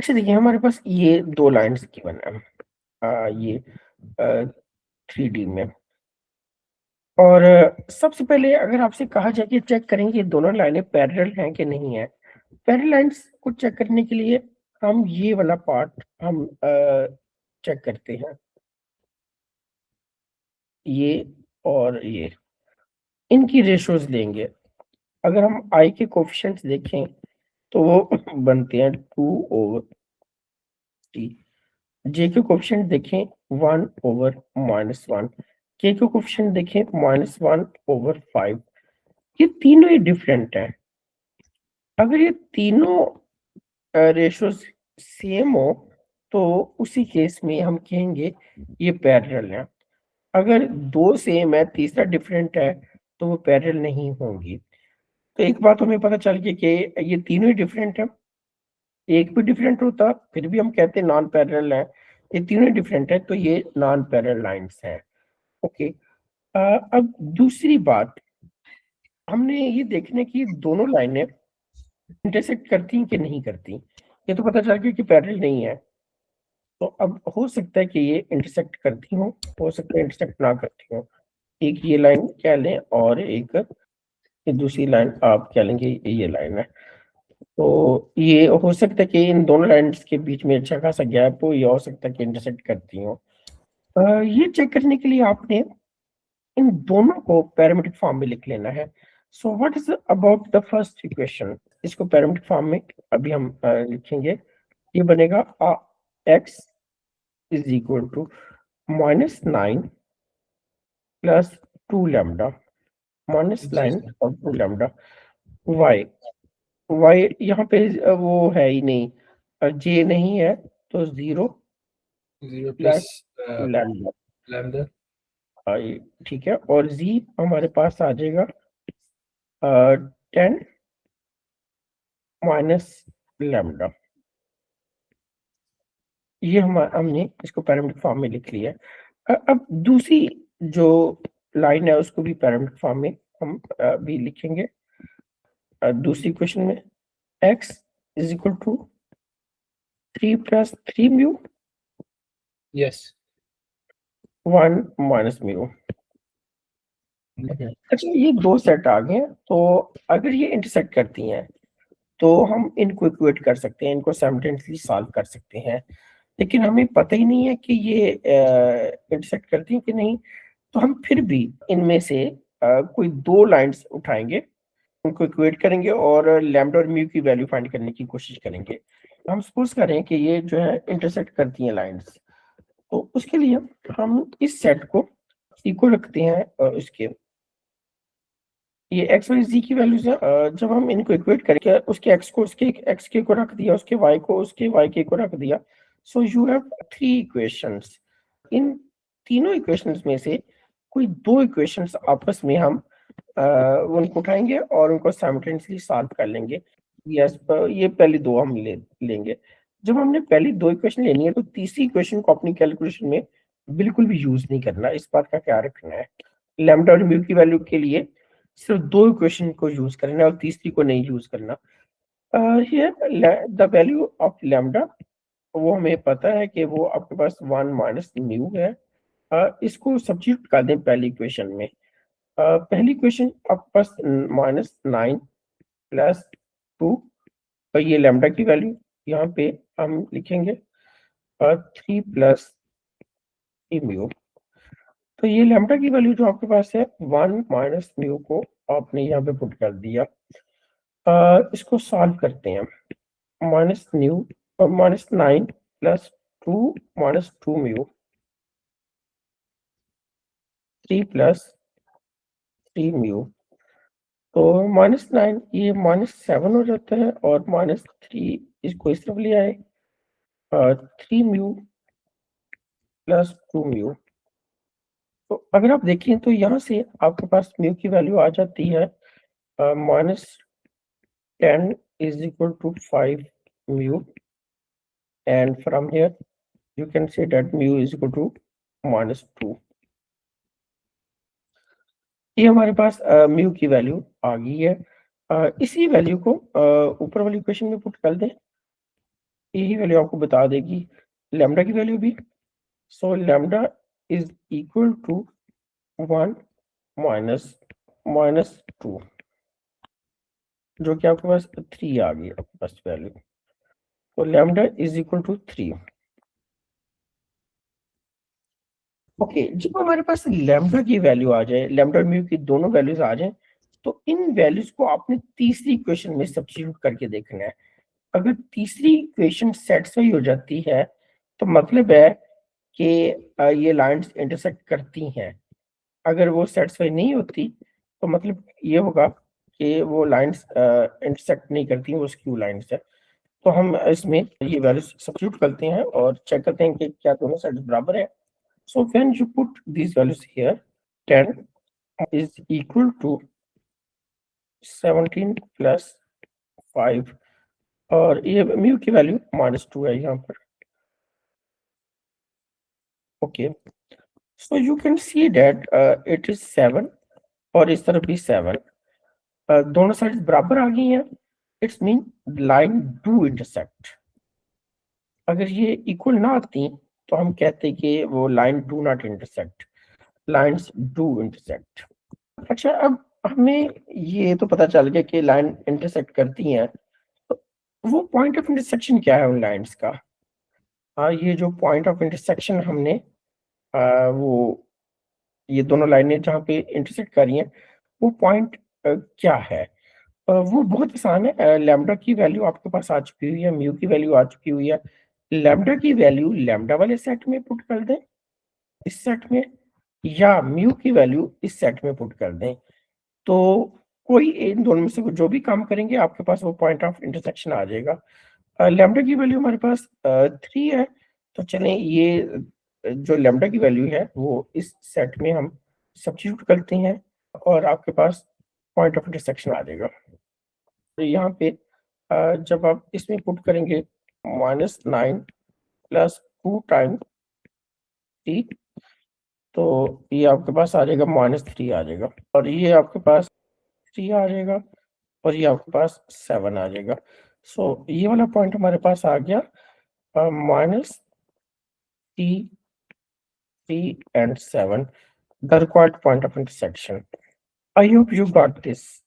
अच्छा देखिए हमारे पास ये 2 लाइन्स गिवन है। ये 3D में और सबसे पहले अगर आपसे कहा जाए कि चेक करें कि ये दोनों लाइनें पैरेलल हैं कि नहीं है। पैरेलल लाइन्स को चेक करने के लिए हम ये वाला पार्ट हम चेक करते हैं। ये और ये इनकी रेशियोज़ लेंगे। अगर हम I के कोएफ़िशिएंट्स देखें तो वो बनते हैं 2/3। J के कोएफ़िशिएंट देखें 1/-1, K के कोएफ़िशिएंट देखें -1/5। ये तीनों ही डिफरेंट हैं। अगर ये तीनों रेशियोज़ सेम हो तो उसी केस में हम कहेंगे ये पैरेलल हैं। अगर 2 सेम है, तीसरा डिफरेंट है तो वो पैरेलल नहीं होंगी। तो एक बात हमें पता चल गई कि ये तीनों ही डिफरेंट हैं। एक भी डिफरेंट होता फिर भी हम कहते नॉन पैरेलल है। ये तीनों डिफरेंट है तो ये नॉन पैरेलल लाइन्स हैं। ओके। अब दूसरी बात हमने ये देखने की दोनों लाइनें इंटरसेक्ट करती हैं कि नहीं करती। ये तो पता चल गया कि पैरेलल नहीं है। तो अब हो सकता है कि ये इंटरसेक्ट करती हों, हो सकता है इंटरसेक्ट ना करती हों। एक ये लाइन कह लें और एक ये दूसरी लाइन आप कह लेंगे ये लाइन है। तो ये हो सकता है कि इन दोनों लाइन्स के बीच में अच्छा खासा गैप हो, या हो सकता है कि इंटरसेक्ट करती हों। ये चेक करने के लिए आपने इन दोनों को पैरामीट्रिक फॉर्म में लिख लेना है। So what is about the first equation. इसको पैरामीट्रिक फॉर्म में अभी हम लिखेंगे। ये बनेगा x is equal to -9 plus 2 lambda, जी -9 सर। और 2 लैम्डा। y y यहाँ पे वो है ही नहीं, j नहीं है तो 0 0 प्लस प्लस लैम्डा। लैम्डा। ठीक है, और z हमारे पास आ जाएगा 10 माइनस लैम्डा। ये हमने इसको पैरामीट्रिक फॉर्म में लिख लिया है। अब दूसरी जो लाइन है उसको भी पैरामीट्रिक फॉर्म में हम भी लिखेंगे। दूसरी क्वेश्चन में x is equal to 3 plus 3 mu, yes. 1 minus mu. अच्छा ये दो सेट आ गए हैं, तो अगर ये इंटरसेक्ट करती हैं तो हम इनको इक्वेट कर सकते हैं, इनको साइमल्टेनियसली सॉल्व कर सकते हैं। लेकिन हमें पता ही नहीं है कि ये इंटरसेक्ट करती हैं कि नहीं। तो हम फिर भी इनमें से कोई 2 लाइन्स उठाएँगे, उनको इक्वेट करेंगे और लैम्डा और म्यू की वैल्यू फाइंड करने की कोशिश करेंगे। हम सपोज़ कर रहे हैं कि ये जो है इंटरसेक्ट करती हैं लाइन्स। तो उसके लिए हम इस सेट को इक्वल रखते हैं इसके, ये x और z की वैल्यूज़ हैं। जब हम इनको इक्वेट करेंगे उसके x को उसके x के को रख दिया, उसके y को उसके y के को रख दिया। So you have 3 equations. इन तीनों इक्वेशंस में से कोई 2 इक्वेशंस आपस में हम उनको उठाएँगे और उनको साइमल्टेनियसली सॉल्व कर लेंगे। यस, ये पहली 2 हम लेंगे। जब हमने पहली 2 इक्वेशन लेनी है तो तीसरी इक्वेशन को अपनी कैलकुलेशन में बिल्कुल भी यूज़ नहीं करना, इस बात का ख्याल रखना है। लैम्डा और म्यू की वैल्यू के लिए सिर्फ 2 इक्वेशन को यूज़ करना है और तीसरी को नहीं यूज़ करना। Here the value of lambda वो हमें पता है कि वो आपके पास 1 माइनस म्यू है। इसको सब्स्टिट्यूट कर दें पहली इक्वेशन में। पहली इक्वेशन आपके पास -9 प्लस 2, और ये लैम्डा की वैल्यू यहाँ पे हम लिखेंगे 3 प्लस 3 म्यू। तो ये लैम्डा की वैल्यू जो आपके पास है 1 माइनस म्यू को आपने यहाँ पे पुट कर दिया। इसको सॉल्व करते हैं। माइनस म्यू और -9 plus 2 minus 2 mu, 3 plus 3 mu. तो -9 ये -7 हो जाता है और -3 इसको इस तरफ ले आए। 3 म्यू प्लस 2 म्यू। तो अगर आप देखें तो यहाँ से आपके पास म्यू की वैल्यू आ जाती है -10 is equal to 5 mu, and from here you can say that mu is equal to -2। ये हमारे पास म्यू की वैल्यू आ गई है। इसी वैल्यू को ऊपर वाली इक्वेशन में पुट कर दें। यही वैल्यू आपको बता देगी लैम्डा की वैल्यू भी। So lambda is equal to 1 minus 2, जो कि आपके पास 3 आ गई आपके पास वैल्यू। तो lambda is equal to 3। Okay, जब हमारे पास लैम्डा की वैल्यू आ जाए, लैम्डा और म्यू की दोनों वैल्यूज आ जाए, तो इन वैल्यूज को आपने तीसरी इक्वेशन में सब्स्टिट्यूट करके देखना है। अगर तीसरी इक्वेशन सेटिस्फाई हो जाती है तो मतलब है कि ये लाइंस इंटरसेक्ट करती हैं। अगर वो सेटिस्फाई नहीं होती तो मतलब ये होगा कि वो लाइंस इंटरसेक्ट नहीं करती, वो स्क्यू लाइंस है। तो हम इसमें ये वैल्यूज सब्स्टिट्यूट करते हैं और चेक करते हैं कि क्या दोनों साइड बराबर है। So when you put these values here, 10 is equal to 17 plus 5 और ये म्यू की वैल्यू -2 है यहाँ पर। Okay, so you can see that it is 7 और इस तरफ भी 7, दोनों साइड बराबर आ गई हैं। It's mean line do intersect. अगर ये इक्वल ना आती तो हम कहते कि वो line do not intersect, lines do intersect. अच्छा, अब हमें ये तो पता चल गया कि लाइन इंटरसेक्ट करती हैं, तो वो पॉइंट ऑफ इंटरसेक्शन क्या है उन लाइंस का? ये जो पॉइंट ऑफ इंटरसेक्शन हमने वो ये दोनों लाइनें जहाँ पे इंटरसेक्ट कर रही हैं, वो पॉइंट क्या है? वो बहुत आसान है। लैम्डा की वैल्यू आपके पास आ चुकी हुई है, म्यू की वैल्यू आ चुकी हुई है। लैम्डा की वैल्यू लैम्डा वाले सेट में पुट कर दें, इस सेट में, या म्यू की वैल्यू इस सेट में पुट कर दें। तो कोई इन दोनों में से जो भी काम करेंगे आपके पास वो पॉइंट ऑफ इंटरसेक्शन आ जाएगा। लैम्डा की वैल्यू हमारे पास 3 है, तो चलें ये जो लैम्डा की वैल्यू है वो इस सेट में हम सब्स्टिट्यूट करते हैं और आपके पास पॉइंट ऑफ इंटरसेक्शन आ जाएगा। तो यहाँ पे जब आप इसमें पुट करेंगे -9 प्लस 2 टाइम t, तो ये आपके पास आ जाएगा -3 आ जाएगा, और ये आपके पास 3 आ जाएगा, और ये आपके पास 7 आ जाएगा। सो ये वाला पॉइंट हमारे पास आ गया -t, 3 and 7, the required point of intersection. I hope you got this.